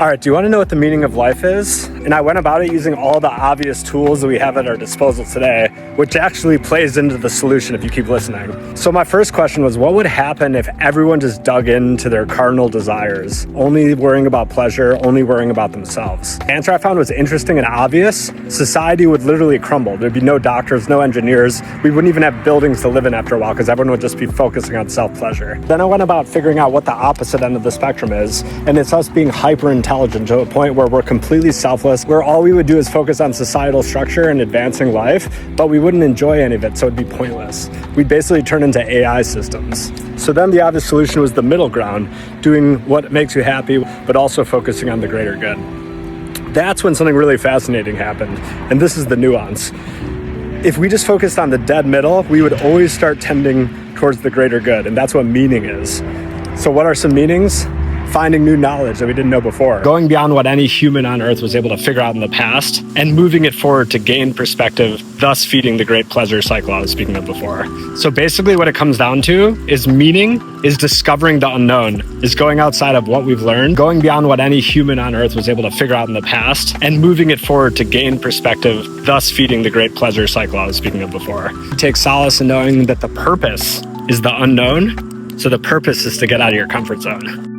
All right, do you want to know what the meaning of life is? And I went about it using all the obvious tools that we have at our disposal today, which actually plays into the solution if you keep listening. So my first question was, what would happen if everyone just dug into their cardinal desires, only worrying about pleasure, only worrying about themselves? The answer I found was interesting and obvious. Society would literally crumble. There'd be no doctors, no engineers. We wouldn't even have buildings to live in after a while because everyone would just be focusing on self-pleasure. Then I went about figuring out what the opposite end of the spectrum is, and it's us being hyper-intelligent to a point where we're completely selfless, where all we would do is focus on societal structure and advancing life, but we wouldn't enjoy any of it, so it'd be pointless. We'd basically turn into AI systems. So then the obvious solution was the middle ground, doing what makes you happy, but also focusing on the greater good. That's when something really fascinating happened, and this is the nuance. If we just focused on the dead middle, we would always start tending towards the greater good, and that's what meaning is. So what are some meanings? Finding new knowledge that we didn't know before. Going beyond what any human on earth was able to figure out in the past and moving it forward to gain perspective, thus feeding the great pleasure cycle I was speaking of before. So basically what it comes down to is meaning is discovering the unknown, is going outside of what we've learned, going beyond what any human on earth was able to figure out in the past and moving it forward to gain perspective, thus feeding the great pleasure cycle I was speaking of before. Take solace in knowing that the purpose is the unknown. So the purpose is to get out of your comfort zone.